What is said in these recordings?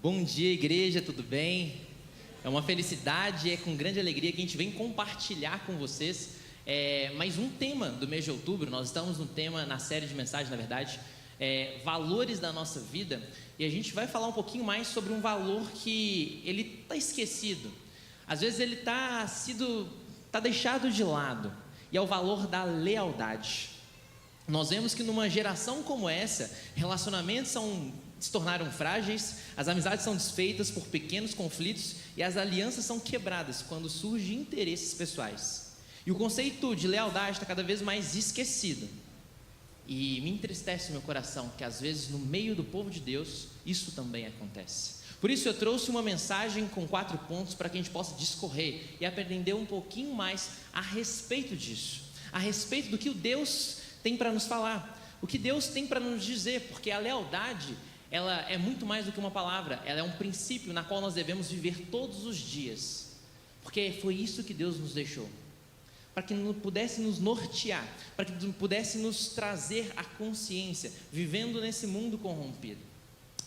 Bom dia, igreja, tudo bem? É uma felicidade, é com grande alegria que a gente vem compartilhar com vocês mais um tema do mês de outubro. Nós estamos no tema, na série de mensagens, na verdade, valores da nossa vida, e a gente vai falar um pouquinho mais sobre um valor que ele está esquecido. Às vezes ele está deixado de lado, e é o valor da lealdade. Nós vemos que numa geração como essa, relacionamentos se tornaram frágeis, as amizades são desfeitas por pequenos conflitos e as alianças são quebradas quando surgem interesses pessoais. E o conceito de lealdade está cada vez mais esquecido. E me entristece o meu coração que às vezes no meio do povo de Deus isso também acontece. Por isso eu trouxe uma mensagem com 4 pontos para que a gente possa discorrer e aprender um pouquinho mais a respeito disso, a respeito do que o Deus tem para nos falar, o que Deus tem para nos dizer, porque a lealdade, ela é muito mais do que uma palavra, ela é um princípio na qual nós devemos viver todos os dias, porque foi isso que Deus nos deixou, para que pudesse nos nortear, para que pudesse nos trazer a consciência, vivendo nesse mundo corrompido.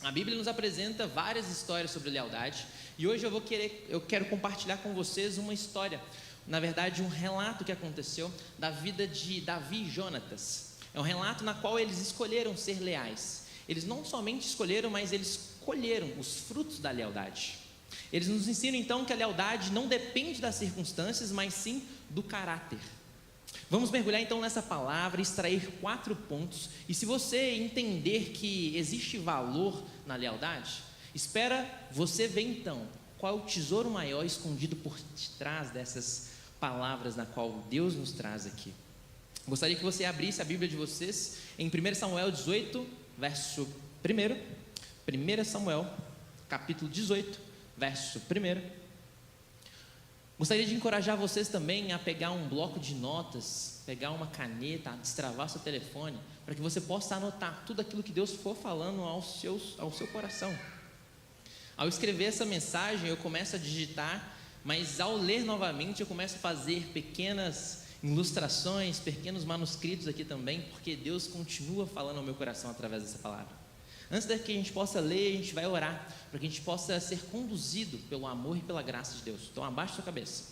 A Bíblia nos apresenta várias histórias sobre lealdade, e hoje eu quero compartilhar com vocês uma história, na verdade um relato que aconteceu da vida de Davi e Jonatas. É um relato na qual eles escolheram ser leais. Eles não somente escolheram, mas eles colheram os frutos da lealdade. Eles nos ensinam então que a lealdade não depende das circunstâncias, mas sim do caráter. Vamos mergulhar então nessa palavra, extrair 4 pontos, e se você entender que existe valor na lealdade, espera você ver então qual é o tesouro maior escondido por trás dessas palavras na qual Deus nos traz aqui. Gostaria que você abrisse a Bíblia de vocês em 1 Samuel 18, verso 1. 1 Samuel, capítulo 18, verso 1. Gostaria de encorajar vocês também a pegar um bloco de notas, pegar uma caneta, a destravar seu telefone, para que você possa anotar tudo aquilo que Deus for falando ao seu coração. Ao escrever essa mensagem, eu começo a digitar, mas ao ler novamente, eu começo a fazer pequenas ilustrações, pequenos manuscritos aqui também, porque Deus continua falando ao meu coração através dessa palavra. Antes de que a gente possa ler, a gente vai orar, para que a gente possa ser conduzido pelo amor e pela graça de Deus. Então abaixe sua cabeça.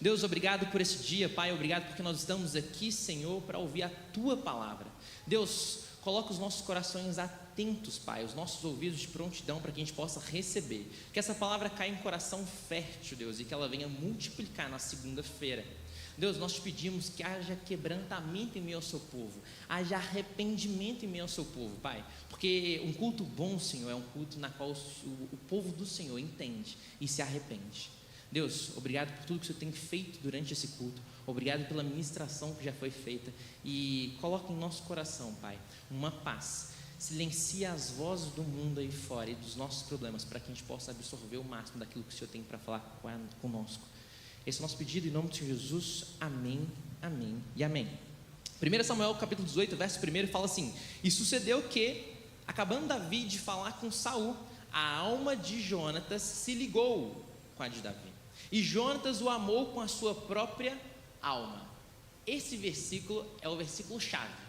Deus, obrigado por esse dia, Pai, obrigado porque nós estamos aqui, Senhor, para ouvir a Tua palavra. Deus, coloca os nossos corações atentos, Pai, os nossos ouvidos de prontidão para que a gente possa receber. Que essa palavra caia em coração fértil, Deus, e que ela venha multiplicar na segunda-feira. Deus, nós te pedimos que haja quebrantamento em meio ao seu povo, haja arrependimento em meio ao seu povo, Pai, porque um culto bom, Senhor, é um culto na qual o povo do Senhor entende e se arrepende. Deus, obrigado por tudo que o Senhor tem feito durante esse culto, obrigado pela ministração que já foi feita, e coloca em nosso coração, Pai, uma paz. Silencia as vozes do mundo aí fora e dos nossos problemas, para que a gente possa absorver o máximo daquilo que o Senhor tem para falar conosco. Esse é o nosso pedido, em nome de Jesus, amém, amém e amém. 1 Samuel capítulo 18, verso 1 fala assim: e sucedeu que, acabando Davi de falar com Saul, a alma de Jonatas se ligou com a de Davi, e Jonatas o amou com a sua própria alma. Esse versículo é o versículo chave.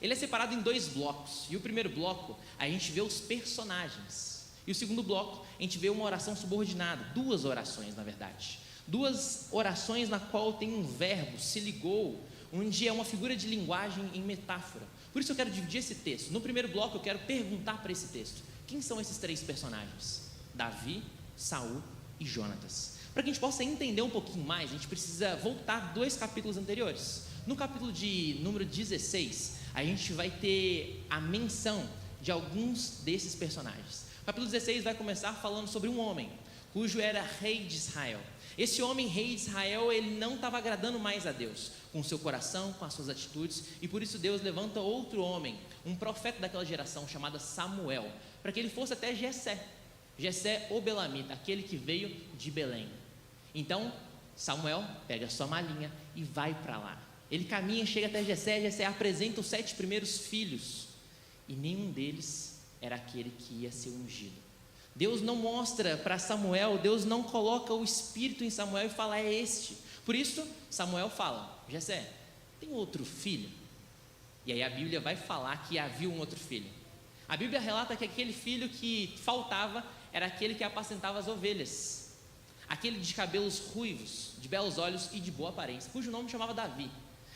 Ele é separado em 2 blocos, e o primeiro bloco a gente vê os personagens, e o segundo bloco a gente vê uma oração subordinada, 2 orações na verdade, 2 orações na qual tem um verbo, se ligou, onde é uma figura de linguagem em metáfora. Por isso eu quero dividir esse texto. No primeiro bloco eu quero perguntar para esse texto: quem são esses 3 personagens? Davi, Saul e Jonatas. Para que a gente possa entender um pouquinho mais, a gente precisa voltar 2 capítulos anteriores. No capítulo de número 16, a gente vai ter a menção de alguns desses personagens. O capítulo 16 vai começar falando sobre um homem, cujo era rei de Israel. Esse homem, rei de Israel, ele não estava agradando mais a Deus, com o seu coração, com as suas atitudes, e por isso Deus levanta outro homem, um profeta daquela geração, chamado Samuel, para que ele fosse até Jessé o Belamita, aquele que veio de Belém. Então, Samuel pega a sua malinha e vai para lá. Ele caminha, chega até Jessé apresenta os 7 primeiros filhos, e nenhum deles era aquele que ia ser ungido. Deus não mostra para Samuel, Deus não coloca o Espírito em Samuel e fala: é este. Por isso, Samuel fala: Jessé, tem outro filho? E aí a Bíblia vai falar que havia um outro filho. A Bíblia relata que aquele filho que faltava era aquele que apacentava as ovelhas, aquele de cabelos ruivos, de belos olhos e de boa aparência, cujo nome chamava Davi.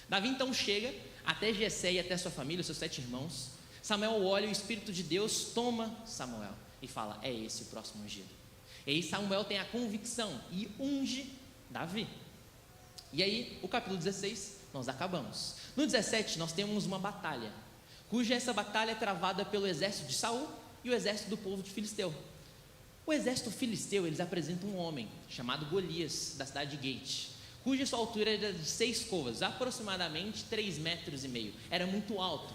Davi então chega até Jessé e até sua família, os seus 7 irmãos. Samuel olha e o Espírito de Deus toma Samuel e fala: é esse o próximo ungido. E aí Samuel tem a convicção e unge Davi. E aí, o capítulo 16, nós acabamos. No 17, nós temos uma batalha, cuja essa batalha é travada pelo exército de Saul e o exército do povo de Filisteu. O exército filisteu, eles apresentam um homem chamado Golias, da cidade de Gate, cuja sua altura era de 6 côvados, aproximadamente 3,5 metros. Era muito alto.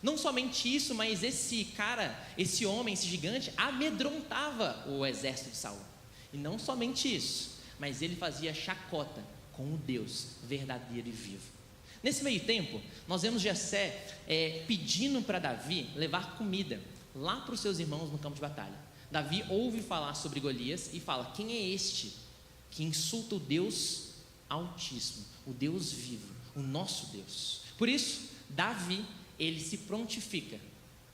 Não somente isso, mas esse cara, esse homem, esse gigante, amedrontava o exército de Saul. E não somente isso, mas ele fazia chacota com o Deus verdadeiro e vivo. Nesse meio tempo, nós vemos Jessé pedindo para Davi levar comida lá para os seus irmãos no campo de batalha. Davi ouve falar sobre Golias e fala: quem é este que insulta o Deus Altíssimo, o Deus vivo, o nosso Deus? Por isso, Davi, ele se prontifica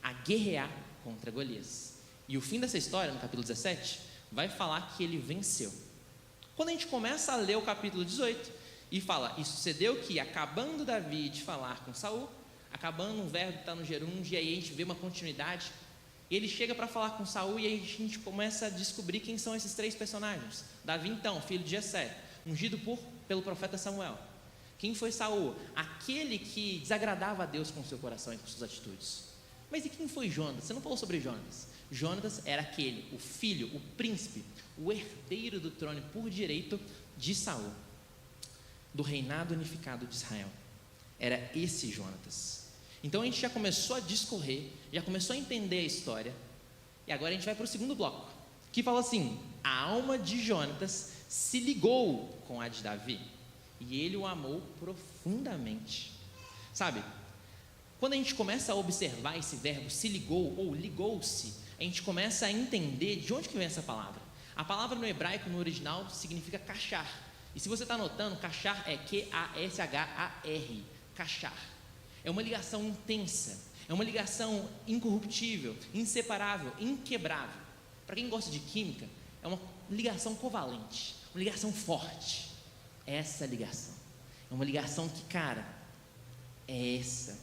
a guerrear contra Golias. E o fim dessa história, no capítulo 17, vai falar que ele venceu. Quando a gente começa a ler o capítulo 18 e fala: e sucedeu que, acabando Davi de falar com Saul, acabando um verbo que está no gerúndio, e aí a gente vê uma continuidade, ele chega para falar com Saul, e aí a gente começa a descobrir quem são esses 3 personagens. Davi então, filho de Jessé, ungido pelo profeta Samuel. Quem foi Saul? Aquele que desagradava a Deus com o seu coração e com suas atitudes. Mas e quem foi Jonas? Você não falou sobre Jonas. Jonas era aquele, o filho, o príncipe, o herdeiro do trono por direito de Saul, do reinado unificado de Israel. Era esse Jonatas. Então a gente já começou a discorrer, já começou a entender a história, e agora a gente vai para o segundo bloco, que fala assim: a alma de Jonatas se ligou com a de Davi, e ele o amou profundamente. Sabe, quando a gente começa a observar esse verbo se ligou ou ligou-se, a gente começa a entender de onde que vem essa palavra. A palavra no hebraico, no original, significa cachar. E se você está notando, cachar é Q-A-S-H-A-R, cachar. É uma ligação intensa, é uma ligação incorruptível, inseparável, inquebrável. Para quem gosta de química, é uma ligação covalente, uma ligação forte. Essa ligação é uma ligação que, cara, é essa.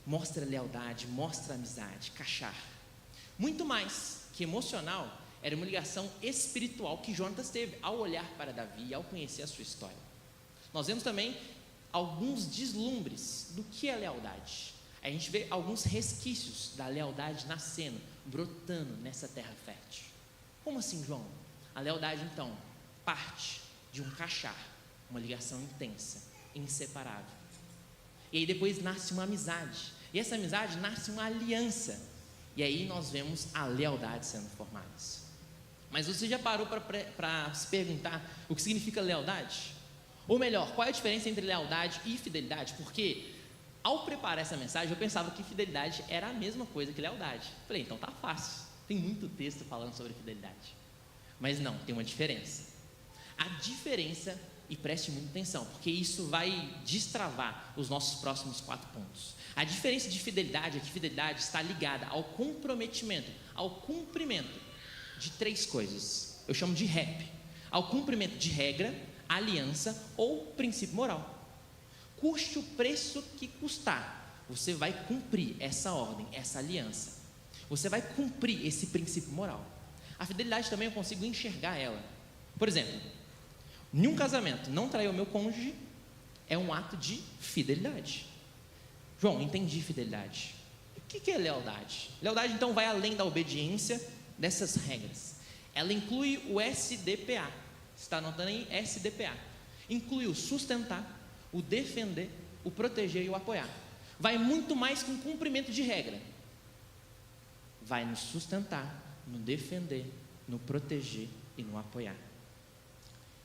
Mostra lealdade, mostra amizade, cachar. Muito mais que emocional, era uma ligação espiritual que Jonatas teve ao olhar para Davi e ao conhecer a sua história. Nós vemos também alguns deslumbres do que é lealdade. A gente vê alguns resquícios da lealdade nascendo, brotando nessa terra fértil. Como assim, João? A lealdade, então, parte de um cachar, uma ligação intensa, inseparável. E aí depois nasce uma amizade, e essa amizade nasce uma aliança, e aí nós vemos a lealdade sendo formada. Mas você já parou para se perguntar o que significa lealdade? Ou melhor, qual é a diferença entre lealdade e fidelidade? Porque ao preparar essa mensagem, eu pensava que fidelidade era a mesma coisa que lealdade. Falei, então tá fácil, tem muito texto falando sobre fidelidade. Mas não, tem uma diferença. A diferença, e preste muita atenção, porque isso vai destravar os nossos próximos 4 pontos. A diferença de fidelidade é que fidelidade está ligada ao comprometimento, ao cumprimento de 3 coisas. Eu chamo de REP: ao cumprimento de regra, aliança ou princípio moral. Custe o preço que custar, você vai cumprir essa ordem, essa aliança. Você vai cumprir esse princípio moral. A fidelidade também eu consigo enxergar ela. Por exemplo, em um casamento, não trair o meu cônjuge é um ato de fidelidade. João, entendi fidelidade. O que é lealdade? Lealdade, então, vai além da obediência dessas regras. Ela inclui o SDPA. Você está anotando aí? SDPA. Inclui o sustentar, o defender, o proteger e o apoiar. Vai muito mais que um cumprimento de regra. Vai no sustentar, no defender, no proteger e no apoiar.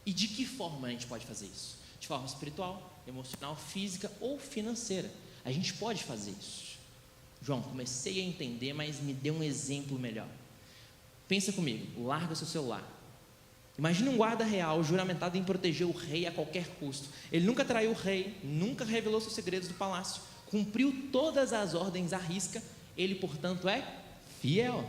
E de que forma a gente pode fazer isso? De forma espiritual, emocional, física ou financeira. A gente pode fazer isso. João, comecei a entender, mas me dê um exemplo melhor. Pensa comigo, larga seu celular. Imagina um guarda real juramentado em proteger o rei a qualquer custo. Ele nunca traiu o rei, nunca revelou seus segredos do palácio, cumpriu todas as ordens à risca. Ele, portanto, é fiel.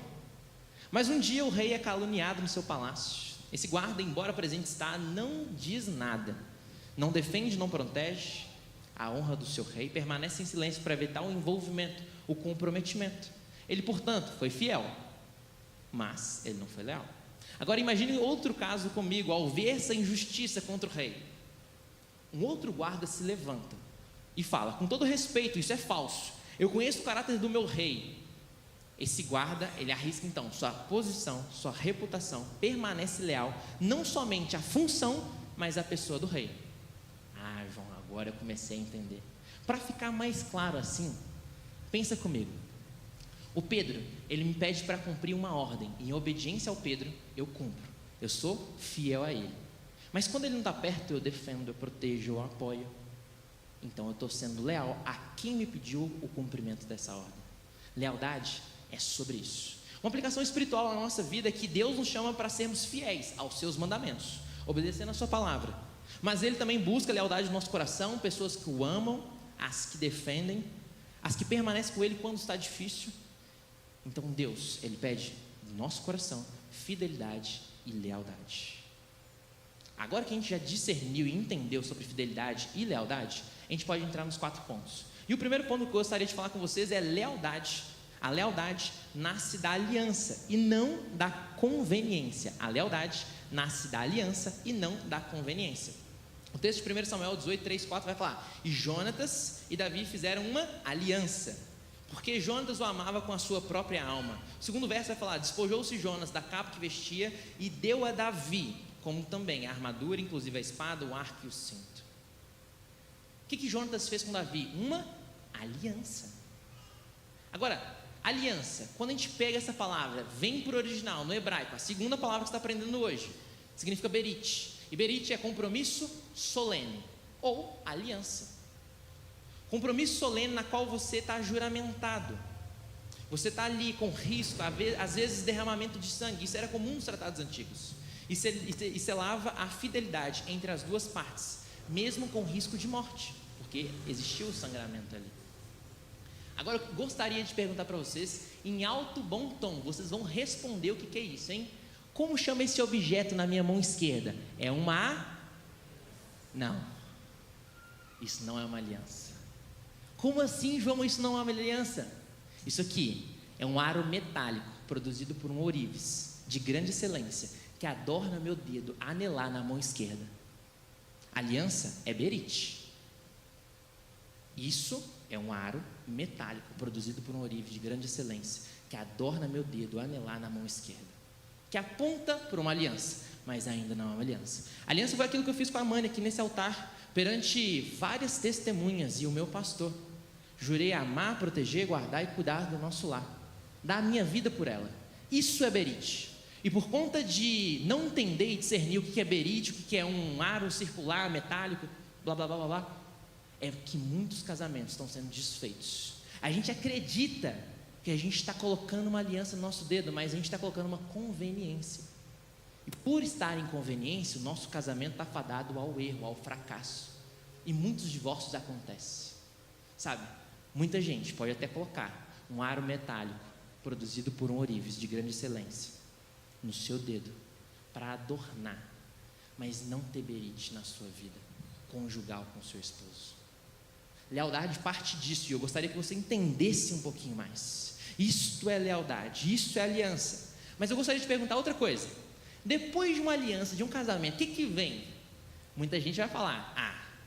Mas um dia o rei é caluniado no seu palácio. Esse guarda, embora presente está, não diz nada, não defende, não protege a honra do seu rei, permanece em silêncio para evitar o envolvimento, o comprometimento. Ele, portanto, foi fiel, mas ele não foi leal. Agora imagine outro caso comigo, ao ver essa injustiça contra o rei. Um outro guarda se levanta e fala, com todo respeito, isso é falso, eu conheço o caráter do meu rei. Esse guarda, ele arrisca então sua posição, sua reputação, permanece leal, não somente à função, mas à pessoa do rei. Ah, João, agora eu comecei a entender. Para ficar mais claro assim, pensa comigo. O Pedro, ele me pede para cumprir uma ordem, e em obediência ao Pedro, eu cumpro. Eu sou fiel a ele. Mas quando ele não está perto, eu defendo, eu protejo, eu apoio. Então eu estou sendo leal a quem me pediu o cumprimento dessa ordem. Lealdade é sobre isso. Uma aplicação espiritual na nossa vida é que Deus nos chama para sermos fiéis aos seus mandamentos, obedecendo a sua palavra. Mas Ele também busca lealdade no nosso coração, pessoas que o amam, as que defendem, as que permanecem com Ele quando está difícil. Então Deus, Ele pede no nosso coração fidelidade e lealdade. Agora que a gente já discerniu e entendeu sobre fidelidade e lealdade, a gente pode entrar nos 4 pontos. E o primeiro ponto que eu gostaria de falar com vocês é lealdade. A lealdade nasce da aliança e não da conveniência. A lealdade nasce da aliança e não da conveniência. O texto de 1 Samuel 18, 3, 4 vai falar: e Jonatas e Davi fizeram uma aliança, porque Jonatas o amava com a sua própria alma. O segundo verso vai falar: despojou-se Jonas da capa que vestia e deu a Davi, como também a armadura, inclusive a espada, o arco e o cinto. O que Jonatas fez com Davi? Uma aliança. Agora, aliança, quando a gente pega essa palavra, vem para o original, no hebraico, a segunda palavra que você está aprendendo hoje, significa berit. E berit é compromisso solene, ou aliança. Compromisso solene na qual você está juramentado. Você está ali com risco, às vezes derramamento de sangue. Isso era comum nos tratados antigos. E selava a fidelidade entre as duas partes, mesmo com risco de morte, porque existiu o sangramento ali. Agora eu gostaria de perguntar para vocês, em alto bom tom, vocês vão responder o que é isso, hein? Como chama esse objeto na minha mão esquerda? É uma... Não, isso não é uma aliança. Como assim, João, isso não é uma aliança? Isso aqui é um aro metálico, produzido por um ourives, de grande excelência, que adorna meu dedo anelar na mão esquerda. Aliança é berit. Isso é um aro metálico, produzido por um ourives de grande excelência, que adorna meu dedo anelar na mão esquerda, que aponta para uma aliança, mas ainda não é uma aliança. A aliança foi aquilo que eu fiz com a Amanda aqui nesse altar, perante várias testemunhas e o meu pastor. Jurei amar, proteger, guardar e cuidar do nosso lar, dar a minha vida por ela. Isso é berit. E por conta de não entender e discernir o que é berit, o que é um aro circular, metálico, blá blá blá blá blá, é que muitos casamentos estão sendo desfeitos. A gente acredita que a gente está colocando uma aliança no nosso dedo, mas a gente está colocando uma conveniência. E por estar em conveniência, o nosso casamento está fadado ao erro, ao fracasso. E muitos divórcios acontecem. Sabe, muita gente pode até colocar um aro metálico, produzido por um ourives de grande excelência, no seu dedo, para adornar, mas não ter berit na sua vida conjugal com seu esposo. Lealdade parte disso, e eu gostaria que você entendesse um pouquinho mais. Isto é lealdade, isso é aliança. Mas eu gostaria de perguntar outra coisa. Depois de uma aliança, de um casamento, o que vem? Muita gente vai falar: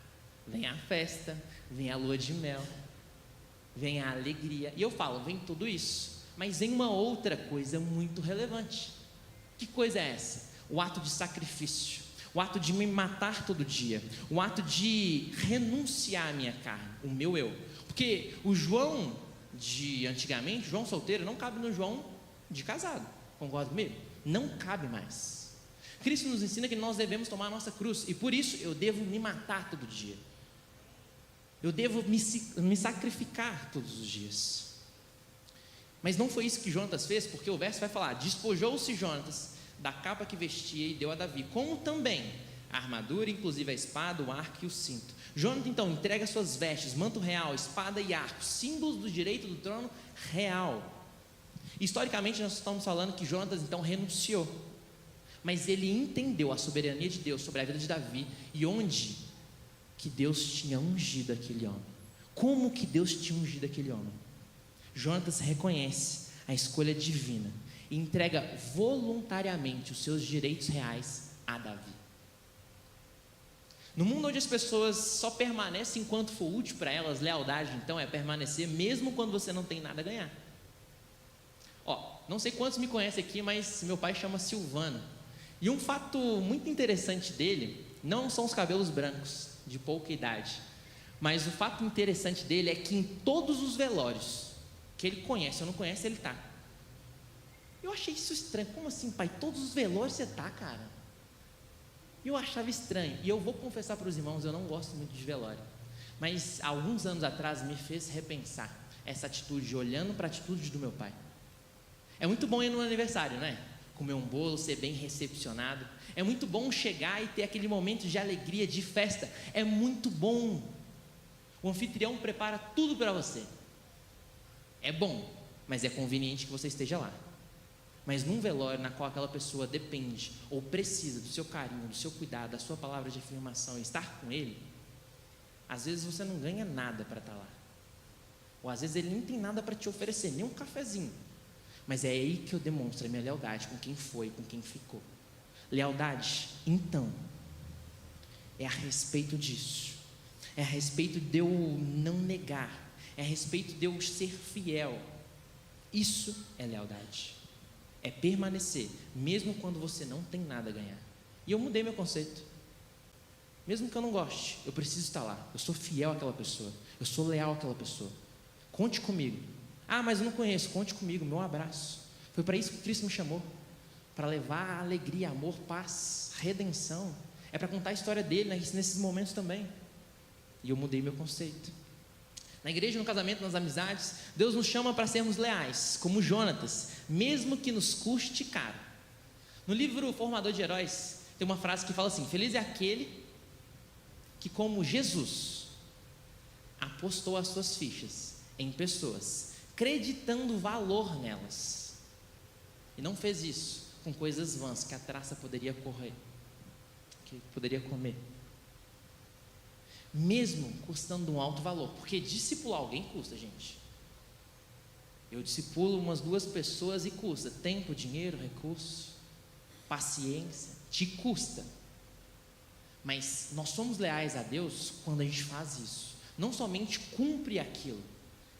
vem a festa, vem a lua de mel, vem a alegria. E eu falo, vem tudo isso, mas vem uma outra coisa muito relevante. Que coisa é essa? O ato de sacrifício, o ato de me matar todo dia, o ato de renunciar à minha carne, o meu eu. Porque o João de antigamente, João solteiro, não cabe no João de casado. Concorda comigo? Não cabe mais. Cristo nos ensina que nós devemos tomar a nossa cruz, e por isso eu devo me matar todo dia. Eu devo me sacrificar todos os dias. Mas não foi isso que Jonatas fez, porque o verso vai falar: despojou-se Jonatas da capa que vestia e deu a Davi, como também a armadura, inclusive a espada, o arco e o cinto. Jonatas então entrega suas vestes, manto real, espada e arco, símbolos do direito do trono real. Historicamente, nós estamos falando que Jonatas então renunciou, mas ele entendeu a soberania de Deus sobre a vida de Davi e onde que Deus tinha ungido aquele homem. Como que Deus tinha ungido aquele homem? Jonatas reconhece a escolha divina e entrega voluntariamente os seus direitos reais a Davi. No mundo onde as pessoas só permanecem enquanto for útil para elas, lealdade então é permanecer mesmo quando você não tem nada a ganhar. Não sei quantos me conhecem aqui, mas meu pai chama Silvano. E um fato muito interessante dele, não são os cabelos brancos, de pouca idade, mas o fato interessante dele é que em todos os velórios que ele conhece ou não conhece, ele está. Eu achei isso estranho. Como assim, pai? Todos os velórios você está, cara? Eu achava estranho. E eu vou confessar para os irmãos, eu não gosto muito de velório. Mas há alguns anos atrás me fez repensar essa atitude, olhando para a atitude do meu pai. É muito bom ir no aniversário, né? Comer um bolo, ser bem recepcionado. É muito bom chegar e ter aquele momento de alegria, de festa. É muito bom. O anfitrião prepara tudo para você. É bom, mas é conveniente que você esteja lá. Mas num velório na qual aquela pessoa depende ou precisa do seu carinho, do seu cuidado, da sua palavra de afirmação e estar com ele, às vezes você não ganha nada para estar lá. Ou às vezes ele nem tem nada para te oferecer, nem um cafezinho. Mas é aí que eu demonstro a minha lealdade com quem foi, com quem ficou. Lealdade, então, é a respeito disso. É a respeito de eu não negar. É a respeito de eu ser fiel. Isso é lealdade. É permanecer, mesmo quando você não tem nada a ganhar. E eu mudei meu conceito. Mesmo que eu não goste, eu preciso estar lá. Eu sou fiel àquela pessoa. Eu sou leal àquela pessoa. Conte comigo. Mas eu não conheço. Conte comigo, meu abraço. Foi para isso que Cristo me chamou. Para levar alegria, amor, paz, redenção. É para contar a história dele nesses momentos também. E eu mudei meu conceito. Na igreja, no casamento, nas amizades, Deus nos chama para sermos leais, como Jonatas, mesmo que nos custe caro. No livro Formador de Heróis, tem uma frase que fala assim: feliz é aquele que, como Jesus, apostou as suas fichas em pessoas, acreditando valor nelas, e não fez isso com coisas vãs que a traça poderia correr, que poderia comer, mesmo custando um alto valor, porque discipular alguém custa, gente. Eu discipulo umas 2 pessoas e custa tempo, dinheiro, recurso, paciência, te custa. Mas nós somos leais a Deus quando a gente faz isso. Não somente cumpre aquilo,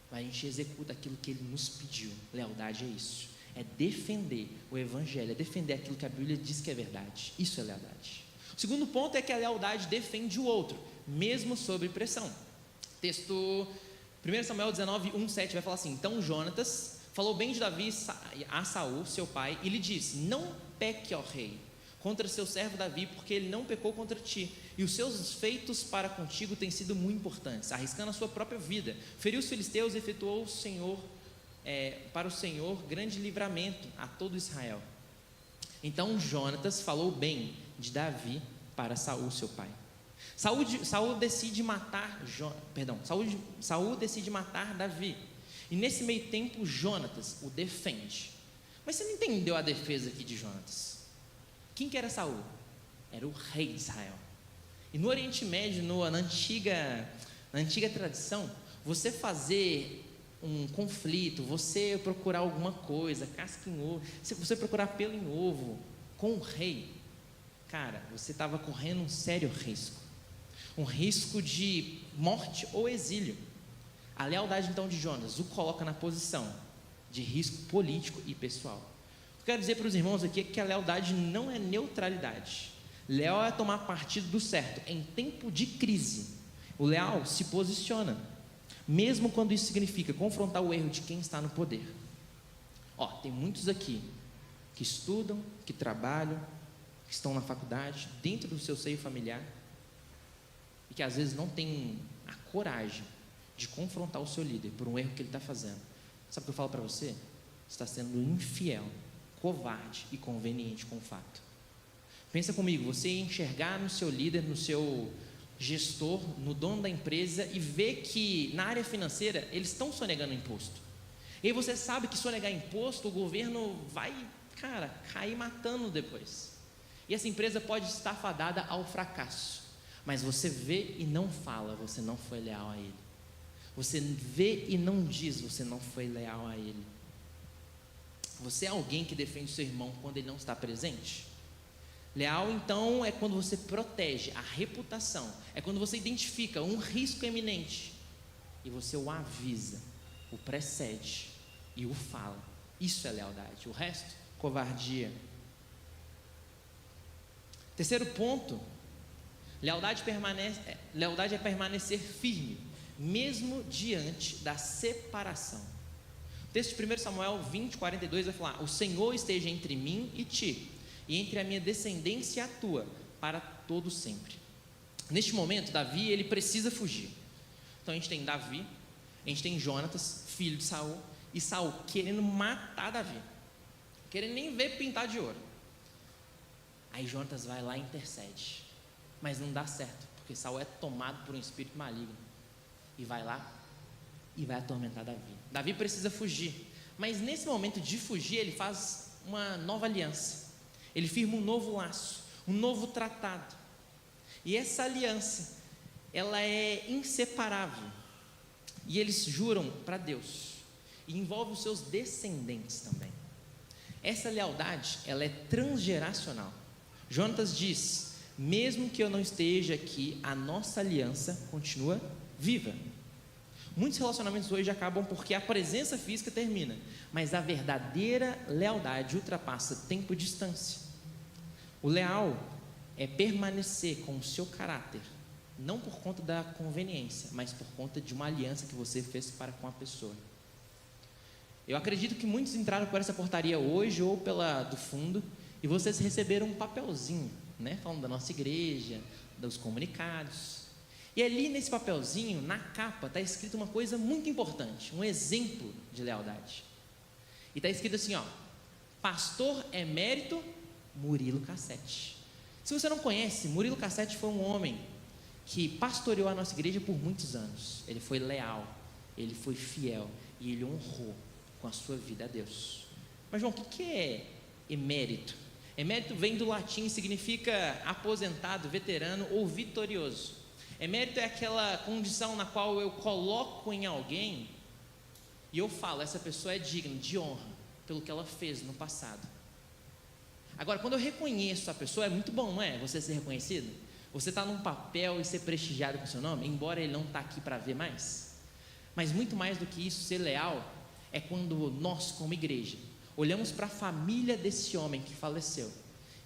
mas a gente executa aquilo que Ele nos pediu. Lealdade é isso. É defender o Evangelho, é defender aquilo que a Bíblia diz que é verdade. Isso é lealdade. O segundo ponto é que a lealdade defende o outro, mesmo sob pressão. Texto 1 Samuel 19, 1-7 vai falar assim: então Jonatas falou bem de Davi a Saul, seu pai, e lhe disse: não peque, ó rei, contra seu servo Davi, porque ele não pecou contra ti, e os seus feitos para contigo têm sido muito importantes, arriscando a sua própria vida, feriu os filisteus e efetuou para o Senhor grande livramento a todo Israel. Então Jonatas falou bem de Davi para Saul, seu pai. Saul decide matar Davi, e nesse meio tempo Jonatas o defende. Mas você não entendeu a defesa aqui de Jonatas? Quem que era Saul? Era o rei de Israel. E no Oriente Médio, na antiga tradição, você fazer um conflito, você procurar alguma coisa, casca em ovo, você procurar pelo em ovo com o rei, cara, você estava correndo um sério risco. Um risco de morte ou exílio. A lealdade então de Jonas o coloca na posição de risco político e pessoal. Eu quero dizer para os irmãos aqui que a lealdade não é neutralidade. Leal é tomar partido do certo em tempo de crise. O leal se posiciona, mesmo quando isso significa confrontar o erro de quem está no poder. Tem muitos aqui que estudam, que trabalham, que estão na faculdade, dentro do seu seio familiar, e que às vezes não tem a coragem de confrontar o seu líder por um erro que ele está fazendo. Sabe o que eu falo para você? Você está sendo infiel, covarde e conveniente com o fato. Pensa comigo, você enxergar no seu líder, no seu gestor, no dono da empresa e ver que na área financeira eles estão sonegando imposto. E aí você sabe que se sonegar imposto, o governo vai, cara, cair matando depois. E essa empresa pode estar fadada ao fracasso. Mas você vê e não fala, você não foi leal a ele. Você vê e não diz, você não foi leal a ele. Você é alguém que defende seu irmão quando ele não está presente? Leal, então, é quando você protege a reputação. É quando você identifica um risco eminente e você o avisa, o precede e o fala. Isso é lealdade. O resto, covardia. Terceiro ponto, lealdade é permanecer firme, mesmo diante da separação. O texto de 1 Samuel 20, 42 vai falar: o Senhor esteja entre mim e ti, e entre a minha descendência e a tua, para todo sempre. Neste momento, Davi, ele precisa fugir. Então a gente tem Davi, a gente tem Jonatas, filho de Saul, e Saul querendo matar Davi, querendo nem ver pintar de ouro. Aí Jonatas vai lá e intercede, mas não dá certo, porque Saul é tomado por um espírito maligno, e vai lá e vai atormentar Davi. Davi precisa fugir, mas nesse momento de fugir, ele faz uma nova aliança, ele firma um novo laço, um novo tratado, e essa aliança, ela é inseparável, e eles juram para Deus, e envolve os seus descendentes também. Essa lealdade, ela é transgeracional. Jonatas diz: mesmo que eu não esteja aqui, a nossa aliança continua viva. Muitos relacionamentos hoje acabam porque a presença física termina, mas a verdadeira lealdade ultrapassa tempo e distância. O leal é permanecer com o seu caráter, não por conta da conveniência, mas por conta de uma aliança que você fez para com a pessoa. Eu acredito que muitos entraram por essa portaria hoje ou pela do fundo, e vocês receberam um papelzinho, né, falando da nossa igreja, dos comunicados. E ali nesse papelzinho, na capa, está escrito uma coisa muito importante, um exemplo de lealdade. E está escrito assim, ó: Pastor Emérito Murilo Cassete. Se você não conhece, Murilo Cassete foi um homem que pastoreou a nossa igreja por muitos anos. Ele foi leal, ele foi fiel e ele honrou com a sua vida a Deus. Mas João, o que é emérito? Emérito vem do latim e significa aposentado, veterano ou vitorioso. Emérito é aquela condição na qual eu coloco em alguém e eu falo, essa pessoa é digna de honra pelo que ela fez no passado. Agora, quando eu reconheço a pessoa, é muito bom, não é? Você ser reconhecido. Você está num papel e ser prestigiado com o seu nome, embora ele não está aqui para ver mais. Mas muito mais do que isso, ser leal é quando nós, como igreja, olhamos para a família desse homem que faleceu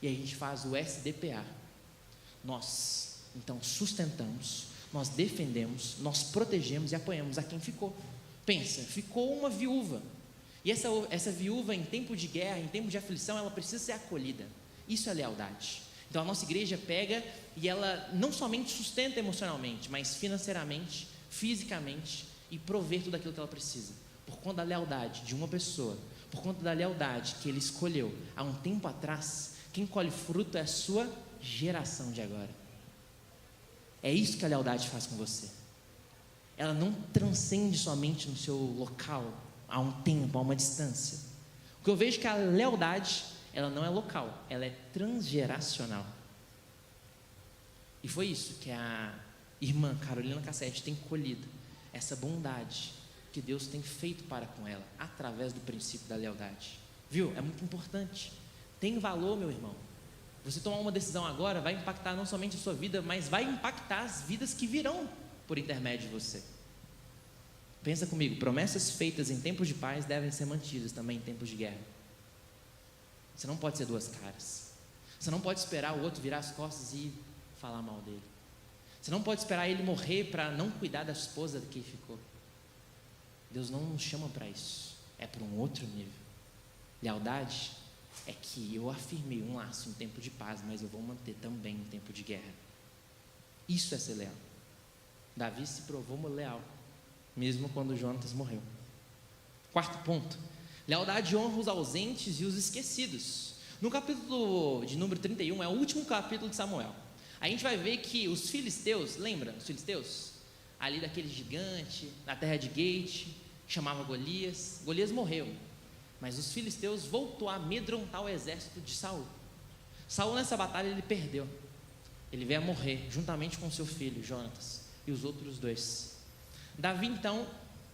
e a gente faz o SDPA. Nós, então, sustentamos, nós defendemos, nós protegemos e apoiamos a quem ficou. Pensa, ficou uma viúva. E essa viúva, em tempo de guerra, em tempo de aflição, ela precisa ser acolhida. Isso é lealdade. Então a nossa igreja pega e ela não somente sustenta emocionalmente, mas financeiramente, fisicamente, e prover tudo aquilo que ela precisa. Por conta da lealdade de uma pessoa, por conta da lealdade que ele escolheu há um tempo atrás, quem colhe fruto é a sua geração de agora. É isso que a lealdade faz com você. Ela não transcende somente no seu local, há um tempo, há uma distância. O que eu vejo é que a lealdade, ela não é local, ela é transgeracional. E foi isso que a irmã Carolina Cassete tem colhido, essa bondade que Deus tem feito para com ela, através do princípio da lealdade. Viu? É muito importante. Tem valor, meu irmão. Você tomar uma decisão agora vai impactar não somente a sua vida, mas vai impactar as vidas que virão por intermédio de você. Pensa comigo, promessas feitas em tempos de paz devem ser mantidas também em tempos de guerra. Você não pode ser duas caras. Você não pode esperar o outro virar as costas e falar mal dele. Você não pode esperar ele morrer para não cuidar da esposa que ficou. Deus não nos chama para isso. É para um outro nível. Lealdade é que eu afirmei um laço em tempo de paz, mas eu vou manter também em tempo de guerra. Isso é ser leal. Davi se provou leal, mesmo quando Jonatas morreu. Quarto ponto: lealdade honra os ausentes e os esquecidos. No capítulo de número 31, é o último capítulo de Samuel. A gente vai ver que os filisteus, lembra os filisteus? Ali daquele gigante, na terra de Gate, chamava Golias. Golias morreu, mas os filisteus voltou a amedrontar o exército de Saul. Saul nessa batalha ele perdeu. Ele veio a morrer juntamente com seu filho Jonatas e os outros 2. Davi então,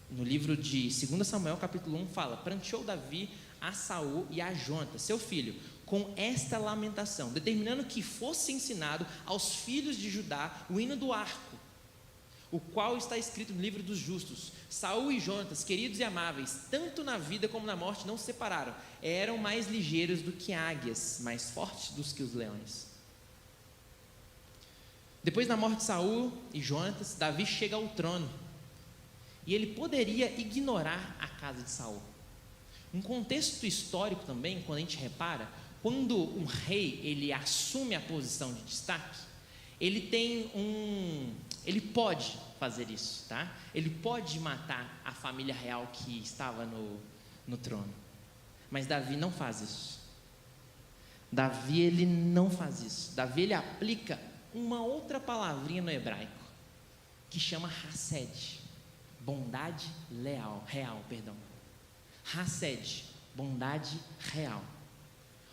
no livro de 2 Samuel capítulo 1 fala: pranteou Davi a Saul e a Jonatas, seu filho, com esta lamentação, determinando que fosse ensinado aos filhos de Judá o hino do arco, o qual está escrito no livro dos justos. Saul e Jonatas, queridos e amáveis, tanto na vida como na morte, não se separaram. Eram mais ligeiros do que águias, mais fortes do que os leões. Depois da morte de Saul e Jonatas, Davi chega ao trono. E ele poderia ignorar a casa de Saul. Um contexto histórico também, quando a gente repara, quando um rei ele assume a posição de destaque, ele pode fazer isso, tá? Ele pode matar a família real que estava no trono. Mas Davi não faz isso. Davi ele não faz isso. Davi ele aplica uma outra palavrinha no hebraico, que chama Hased, bondade real. Hased, bondade real.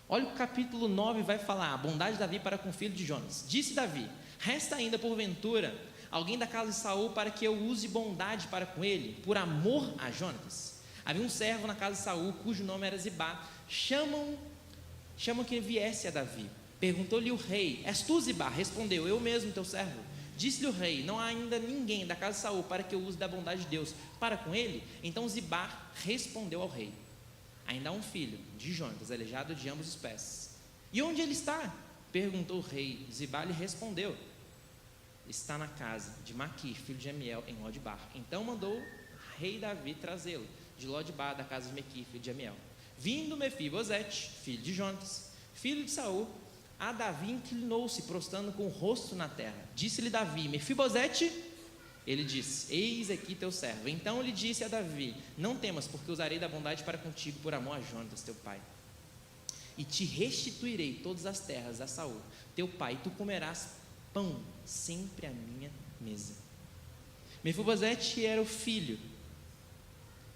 Olha o capítulo 9 vai falar: a bondade de Davi para com o filho de Jonas. Disse Davi: resta ainda porventura alguém da casa de Saul para que eu use bondade para com ele, por amor a Jonatas? Havia um servo na casa de Saul, cujo nome era Zibá. Chamam que viesse a Davi. Perguntou-lhe o rei: és tu, Zibá? Respondeu: eu mesmo, teu servo. Disse-lhe o rei: não há ainda ninguém da casa de Saul para que eu use da bondade de Deus para com ele? Então Zibá respondeu ao rei: ainda há um filho de Jonatas, aleijado de ambos os pés. E onde ele está? Perguntou o rei. Zibá lhe respondeu: está na casa de Maquir, filho de Amiel, em Lodibar. Então mandou o rei Davi trazê-lo de Lodibar, da casa de Maquir, filho de Amiel. Vindo Mefibosete, filho de Jonatas, filho de Saul, a Davi inclinou-se, prostrando com o rosto na terra. Disse-lhe Davi: Mefibosete? Ele disse: eis aqui teu servo. Então lhe disse a Davi: não temas, porque usarei da bondade para contigo por amor a Jonatas, teu pai. E te restituirei todas as terras a Saul, teu pai, e tu comerás pão sempre à minha mesa. Mefibosete era o filho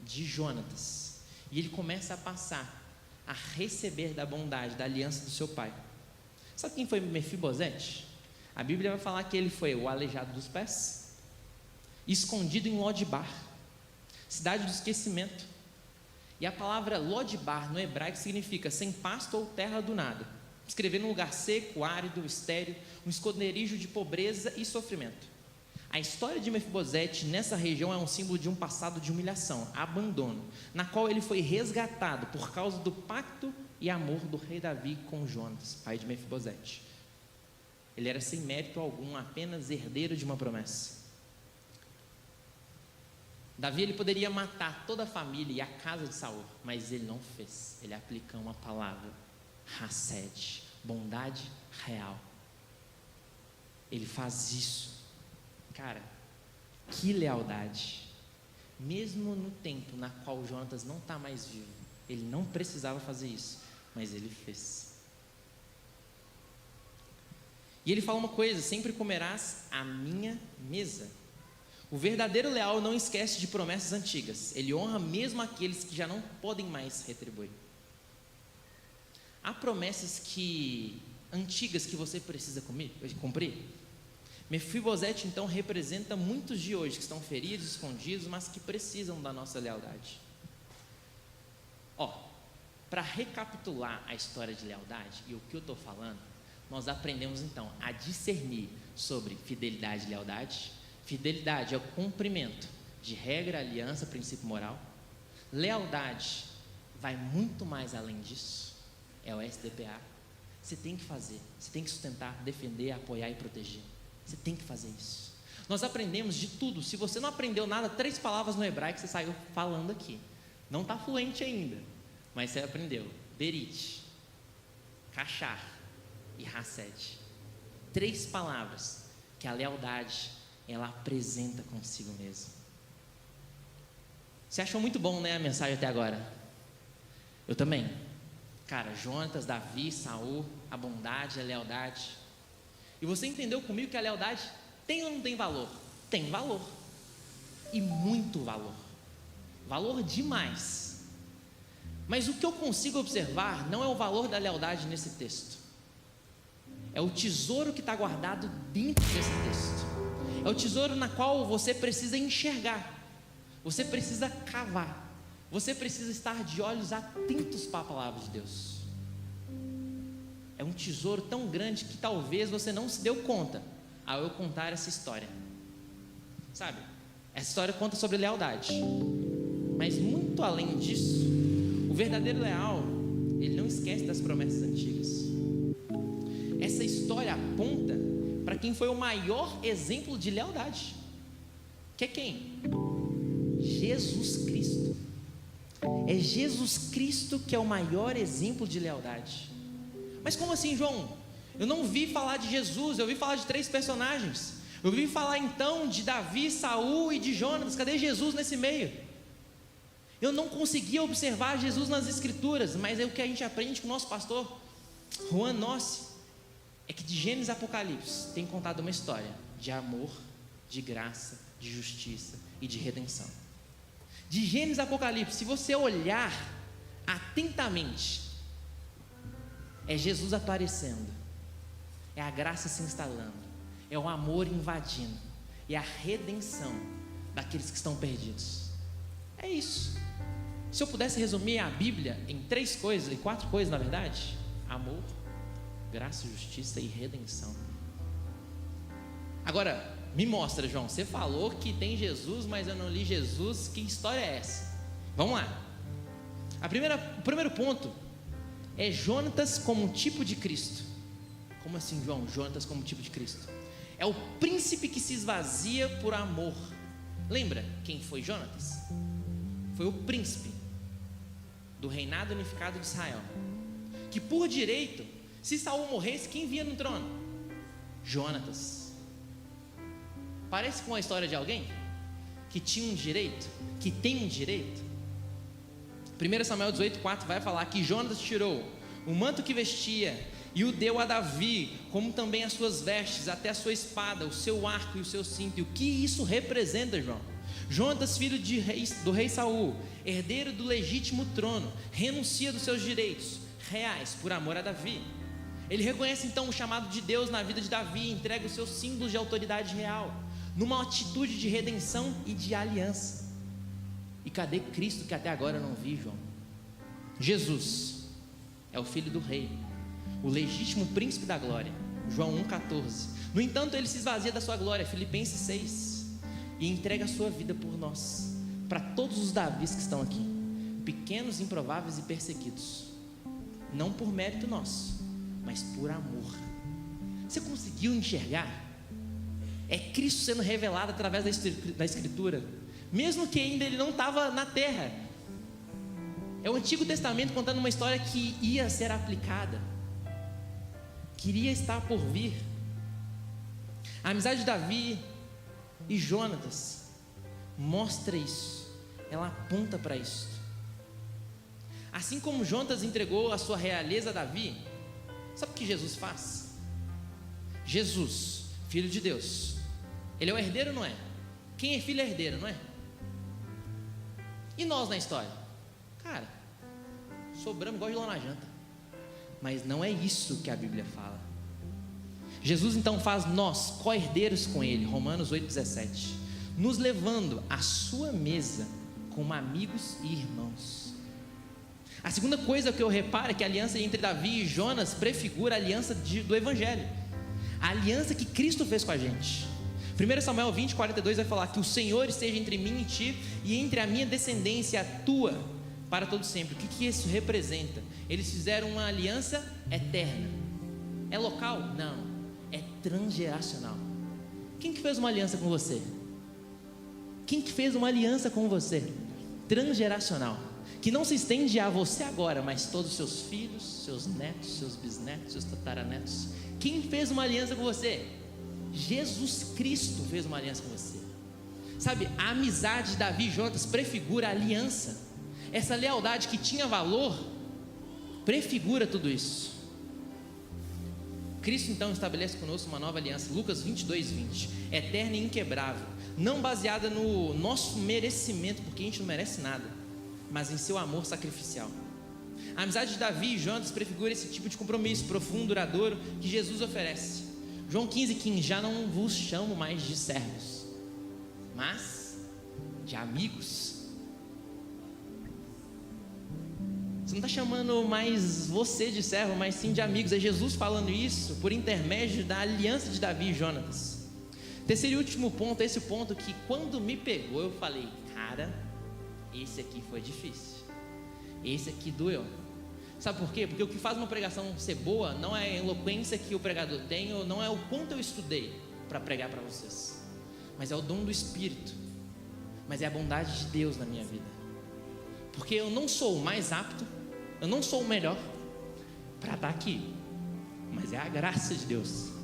de Jonatas, e ele começa a passar a receber da bondade, da aliança do seu pai. Sabe quem foi Mefibosete? A Bíblia vai falar que ele foi o aleijado dos pés, escondido em Lodibar, cidade do esquecimento. E a palavra Lodibar no hebraico significa sem pasto ou terra do nada, escrevendo um lugar seco, árido, estéril, um esconderijo de pobreza e sofrimento. A história de Mefibosete nessa região é um símbolo de um passado de humilhação, abandono, na qual ele foi resgatado por causa do pacto e amor do rei Davi com Jonatas, pai de Mefibosete. Ele era sem mérito algum, apenas herdeiro de uma promessa. Davi ele poderia matar toda a família e a casa de Saul, mas ele não fez. Ele aplica uma palavra: Hased, bondade real. Ele faz isso. Cara, que lealdade. Mesmo no tempo na qual Jonatas não está mais vivo, ele não precisava fazer isso, mas ele fez. E ele fala uma coisa: sempre comerás à minha mesa. O verdadeiro leal não esquece de promessas antigas. Ele honra mesmo aqueles que já não podem mais retribuir. Há promessas antigas que você precisa cumprir. Mefibosete então representa muitos de hoje que estão feridos, escondidos, mas que precisam da nossa lealdade. Para recapitular a história de lealdade e o que eu estou falando, nós aprendemos então a discernir sobre fidelidade e lealdade. Fidelidade é o cumprimento de regra, aliança, princípio moral. Lealdade vai muito mais além disso, é o SDPA. Você tem que fazer, você tem que sustentar, defender, apoiar e proteger. Você tem que fazer isso. Nós aprendemos de tudo. Se você não aprendeu nada, 3 palavras no hebraico que você saiu falando aqui. Não está fluente ainda, mas você aprendeu: berit, kachar e hased. 3 palavras que a lealdade ela apresenta consigo mesmo. Você achou muito bom, né, a mensagem até agora? Eu também. Cara, Jonatas, Davi, Saul, a bondade, a lealdade. E você entendeu comigo que a lealdade tem ou não tem valor? Tem valor. E muito valor. valor demais. Mas o que eu consigo observar não é o valor da lealdade nesse texto, é o tesouro que está guardado dentro desse texto, é o tesouro na qual você precisa enxergar, você precisa cavar, você precisa estar de olhos atentos para a palavra de Deus. É um tesouro tão grande que talvez você não se deu conta ao eu contar essa história. Sabe, essa história conta sobre lealdade, mas muito além disso, o verdadeiro leal, ele não esquece das promessas antigas. Essa história aponta para quem foi o maior exemplo de lealdade, que é quem? Jesus Cristo. É Jesus Cristo que é o maior exemplo de lealdade. Mas como assim, João? Eu não vi falar de Jesus, eu ouvi falar de 3 personagens. Eu ouvi falar então de Davi, Saul e de Jonatas. Cadê Jesus nesse meio? Eu não conseguia observar Jesus nas escrituras, mas é o que a gente aprende com o nosso pastor Juan Nossi, é que de Gênesis a Apocalipse tem contado uma história de amor, de graça, de justiça e de redenção. De Gênesis a Apocalipse, se você olhar atentamente, é Jesus aparecendo, é a graça se instalando, é o amor invadindo, é a redenção daqueles que estão perdidos. É isso. Se eu pudesse resumir a Bíblia em 3 coisas, em 4 coisas na verdade: amor, graça, justiça e redenção. Agora, me mostra, João, você falou que tem Jesus, mas eu não li Jesus, que história é essa? Vamos lá. O primeiro ponto é Jonatas como um tipo de Cristo. Como assim, João? Jonatas como um tipo de Cristo? É o príncipe que se esvazia por amor. Lembra quem foi Jonatas? Foi o príncipe do reinado unificado de Israel, que por direito, se Saul morresse, quem vinha no trono? Jonatas. Parece com a história de alguém que tinha um direito, que tem um direito. 1 Samuel 18,4 vai falar que Jonatas tirou o manto que vestia e o deu a Davi, como também as suas vestes, até a sua espada, o seu arco e o seu cinto. E o que isso representa, João? Jonatas, filho do rei Saul, herdeiro do legítimo trono, renuncia dos seus direitos reais por amor a Davi. Ele reconhece então o chamado de Deus na vida de Davi e entrega os seus símbolos de autoridade real, numa atitude de redenção e de aliança. E cadê Cristo, que até agora eu não vi, João? Jesus é o filho do rei, o legítimo príncipe da glória. João 1,14. No entanto, ele se esvazia da sua glória, Filipenses 6, e entrega a sua vida por nós, para todos os Davis que estão aqui, pequenos, improváveis e perseguidos, não por mérito nosso, mas por amor. Você conseguiu enxergar? É Cristo sendo revelado através da Escritura, mesmo que ainda ele não estava na terra. É o Antigo Testamento contando uma história que ia ser aplicada, que iria estar por vir. A amizade de Davi e Jonatas mostra isso, ela aponta para isso. Assim como Jonatas entregou a sua realeza a Davi, sabe o que Jesus faz? Jesus, filho de Deus, ele é o herdeiro, não é? Quem é filho é herdeiro, não é? E nós na história? Cara, sobramos igual de lá na janta. Mas não é isso que a Bíblia fala. Jesus então faz nós co-herdeiros com ele, Romanos 8,17, nos levando à sua mesa como amigos e irmãos. A segunda coisa que eu reparo é que a aliança entre Davi e Jonas prefigura a aliança do Evangelho, a aliança que Cristo fez com a gente. 1 Samuel 20,42 vai falar que o Senhor esteja entre mim e ti, e entre a minha descendência e a tua, para todo sempre. O que isso representa? Eles fizeram uma aliança eterna. É local? Não, é transgeracional. Quem que fez uma aliança com você? Quem que fez uma aliança com você? Transgeracional, que não se estende a você agora, mas todos os seus filhos, seus netos, seus bisnetos, seus tataranetos. Quem fez uma aliança com você? Jesus Cristo fez uma aliança com você. Sabe, a amizade de Davi e Jonatas prefigura a aliança. Essa lealdade que tinha valor prefigura tudo isso. Cristo então estabelece conosco uma nova aliança, Lucas 22:20, eterna e inquebrável, não baseada no nosso merecimento, porque a gente não merece nada, mas em seu amor sacrificial. A amizade de Davi e Jonas prefigura esse tipo de compromisso profundo, duradouro, que Jesus oferece. João 15,15: já não vos chamo mais de servos, mas de amigos. Você não está chamando mais você de servo, mas sim de amigos. É Jesus falando isso por intermédio da aliança de Davi e Jonatas. Terceiro e último ponto, esse ponto que quando me pegou eu falei, cara, esse aqui foi difícil, esse aqui doeu. Sabe por quê? Porque o que faz uma pregação ser boa não é a eloquência que o pregador tem, ou não é o quanto eu estudei para pregar para vocês, mas é o dom do Espírito, mas é a bondade de Deus na minha vida. Porque eu não sou o mais apto, eu não sou o melhor para estar aqui, mas é a graça de Deus.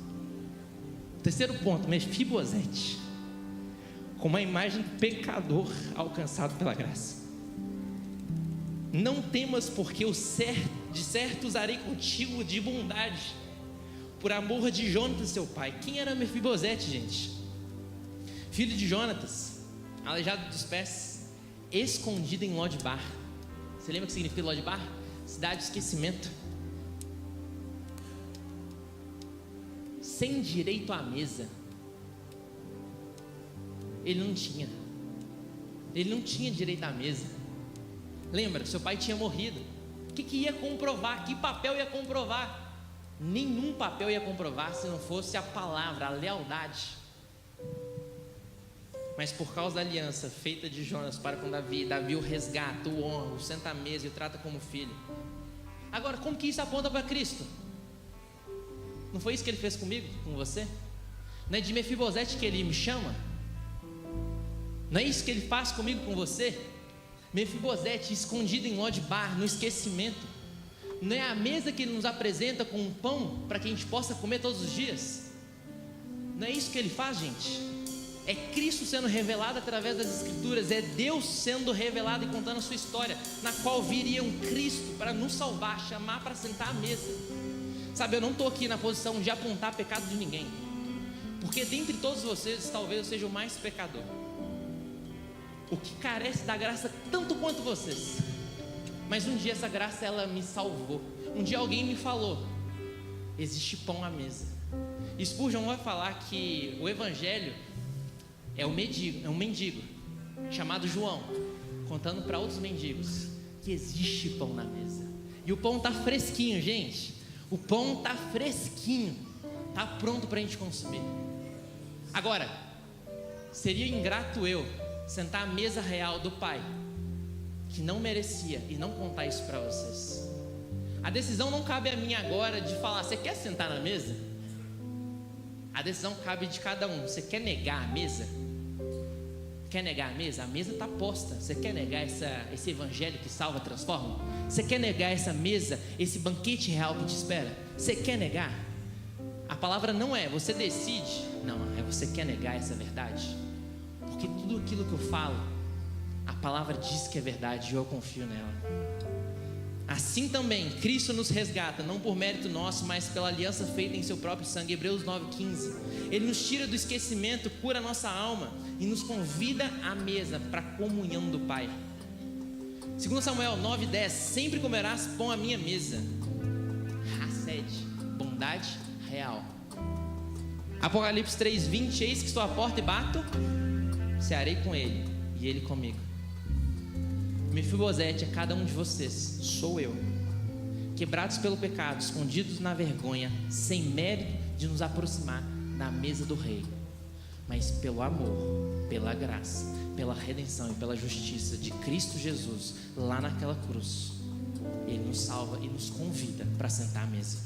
Terceiro ponto, Mefibosete, como a imagem do pecador alcançado pela graça. Não temas, porque de certo usarei contigo de bondade, por amor de Jonatas seu pai. Quem era Mefibosete, gente? Filho de Jonatas, aleijado dos pés, escondido em Lodibar. Você lembra o que significa Lodibar? Cidade de esquecimento, sem direito à mesa. Ele não tinha direito à mesa. Lembra, seu pai tinha morrido. O que ia comprovar? Que papel ia comprovar? Nenhum papel ia comprovar se não fosse a palavra, a lealdade. Mas por causa da aliança feita de Jonas para com Davi, Davi o resgata, o honra, o senta à mesa e o trata como filho. Agora, como que isso aponta para Cristo? Não foi isso que ele fez comigo, com você? Não é de Mefibosete que ele me chama? Não é isso que ele faz comigo, com você? Mefibosete escondido em Lodibar, no esquecimento. Não é a mesa que ele nos apresenta com um pão para que a gente possa comer todos os dias? Não é isso que ele faz, gente? É Cristo sendo revelado através das Escrituras, é Deus sendo revelado e contando a sua história, na qual viria um Cristo para nos salvar, chamar para sentar à mesa. Sabe, eu não estou aqui na posição de apontar pecado de ninguém, porque dentre todos vocês, talvez eu seja o mais pecador, o que carece da graça tanto quanto vocês. Mas um dia essa graça, ela me salvou. Um dia alguém me falou, existe pão à mesa. Spurgeon vai falar que o Evangelho é um mendigo chamado João, contando para outros mendigos que existe pão na mesa. E o pão está fresquinho, gente. O pão está fresquinho, está pronto para a gente consumir. Agora, seria ingrato eu sentar à mesa real do Pai, que não merecia, e não contar isso para vocês. A decisão não cabe a mim agora de falar, você quer sentar na mesa? A decisão cabe de cada um. Você quer negar a mesa? Quer negar a mesa? A mesa está posta. Você quer negar esse evangelho que salva, transforma? Você quer negar essa mesa, esse banquete real que te espera? Você quer negar? A palavra não é você decide, não, é você quer negar essa verdade. Porque tudo aquilo que eu falo, a palavra diz que é verdade e eu confio nela. Assim também, Cristo nos resgata, não por mérito nosso, mas pela aliança feita em seu próprio sangue. Hebreus 9,15. Ele nos tira do esquecimento, cura a nossa alma e nos convida à mesa para a comunhão do Pai. 2 Samuel 9,10. Sempre comerás pão à minha mesa. Hesed, bondade real. Apocalipse 3,20. Eis que estou à porta e bato, cearei com ele e ele comigo. Mefibosete é cada um de vocês, sou eu, quebrados pelo pecado, escondidos na vergonha, sem mérito de nos aproximar da mesa do rei, mas pelo amor, pela graça, pela redenção e pela justiça de Cristo Jesus, lá naquela cruz, Ele nos salva e nos convida para sentar à mesa.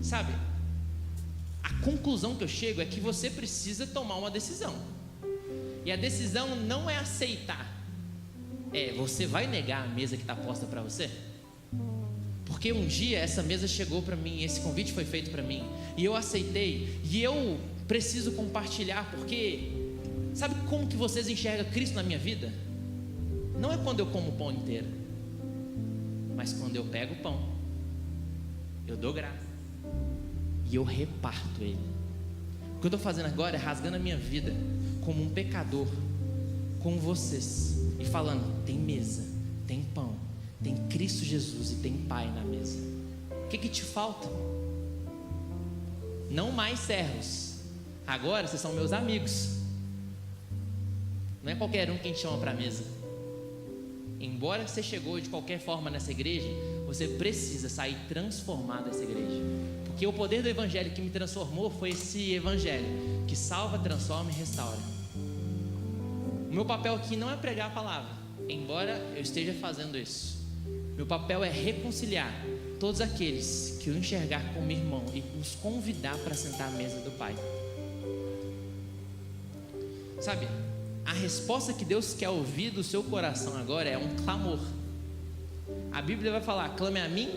Sabe, a conclusão que eu chego é que você precisa tomar uma decisão. E a decisão não é aceitar. Você vai negar a mesa que está posta para você? Porque um dia essa mesa chegou para mim, esse convite foi feito para mim, e eu aceitei, e eu preciso compartilhar, porque sabe como que vocês enxergam Cristo na minha vida? Não é quando eu como o pão inteiro, mas quando eu pego o pão, eu dou graça e eu reparto ele. O que eu estou fazendo agora é rasgando a minha vida como um pecador com vocês e falando: tem mesa, tem pão, tem Cristo Jesus e tem Pai na mesa. O que te falta? Não mais servos, agora vocês são meus amigos. Não é qualquer um que a gente chama para a mesa. Embora você chegou de qualquer forma nessa igreja, você precisa sair transformado dessa igreja, porque o poder do evangelho que me transformou foi esse evangelho que salva, transforma e restaura. O meu papel aqui não é pregar a palavra, embora eu esteja fazendo isso. Meu papel é reconciliar todos aqueles que eu enxergar como irmão e os convidar para sentar à mesa do Pai. Sabe, a resposta que Deus quer ouvir do seu coração agora é um clamor. A Bíblia vai falar: clame a mim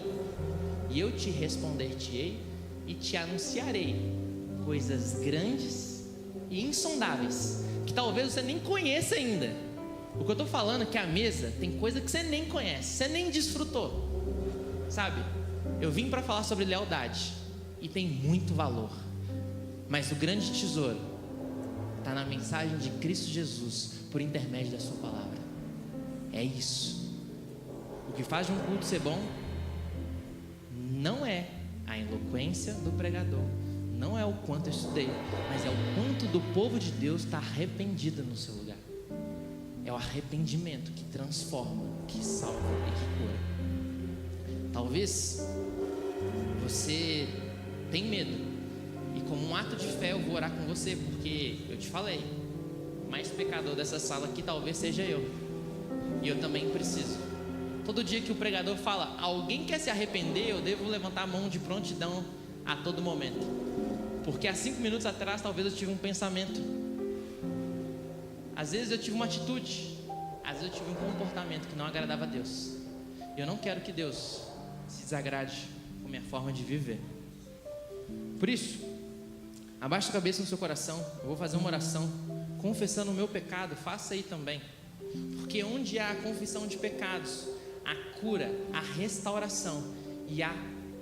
e eu te responder-te-ei e te anunciarei coisas grandes e insondáveis que talvez você nem conheça ainda. O que eu estou falando é que a mesa tem coisa que você nem conhece, você nem desfrutou. Sabe, eu vim para falar sobre lealdade e tem muito valor, mas o grande tesouro está na mensagem de Cristo Jesus por intermédio da sua palavra. É isso. O que faz de um culto ser bom não é a eloquência do pregador, não é o quanto eu estudei, mas é o quanto do povo de Deus está arrependido no seu lugar. É o arrependimento que transforma, que salva e que cura. Talvez você tenha medo, e como um ato de fé eu vou orar com você, porque eu te falei, o mais pecador dessa sala aqui talvez seja eu, e eu também preciso. Todo dia que o pregador fala: alguém quer se arrepender, eu devo levantar a mão de prontidão a todo momento, porque há 5 minutos atrás talvez eu tive um pensamento, às vezes eu tive uma atitude, às vezes eu tive um comportamento que não agradava a Deus. Eu não quero que Deus se desagrade com a minha forma de viver. Por isso, abaixa a cabeça no seu coração. Eu vou fazer uma oração confessando o meu pecado. Faça aí também, porque onde há a confissão de pecados, a cura, a restauração e há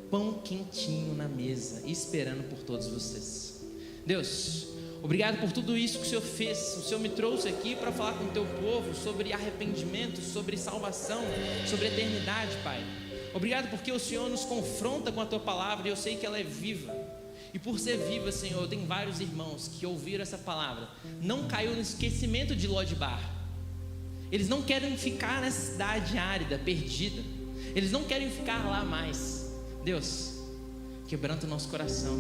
pão quentinho na mesa esperando por todos vocês. Deus, obrigado por tudo isso que o Senhor fez. O Senhor me trouxe aqui para falar com o teu povo sobre arrependimento, sobre salvação, sobre eternidade, Pai. Obrigado porque o Senhor nos confronta com a tua palavra e eu sei que ela é viva. E por ser viva, Senhor, eu tenho vários irmãos que ouviram essa palavra, não caiu no esquecimento de Lodibar. Eles não querem ficar nessa cidade árida, perdida. Eles não querem ficar lá mais. Deus, quebranta o nosso coração.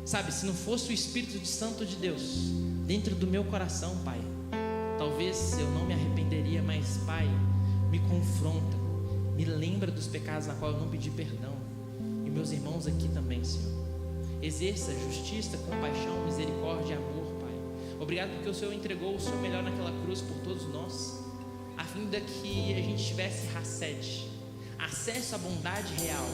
Sabe, se não fosse o Espírito Santo de Deus dentro do meu coração, Pai, talvez eu não me arrependeria, mas, Pai, me confronta, me lembra dos pecados na qual eu não pedi perdão. E meus irmãos aqui também, Senhor. Exerça justiça, compaixão, misericórdia e amor, Pai. Obrigado porque o Senhor entregou o seu melhor naquela cruz por todos nós, a fim de que a gente tivesse Hassed, acesso à bondade real.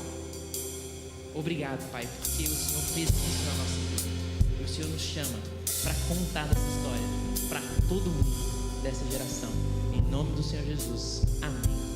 Obrigado, Pai, porque o Senhor fez isso na nossa vida. E o Senhor nos chama para contar dessa história para todo mundo dessa geração. Em nome do Senhor Jesus. Amém.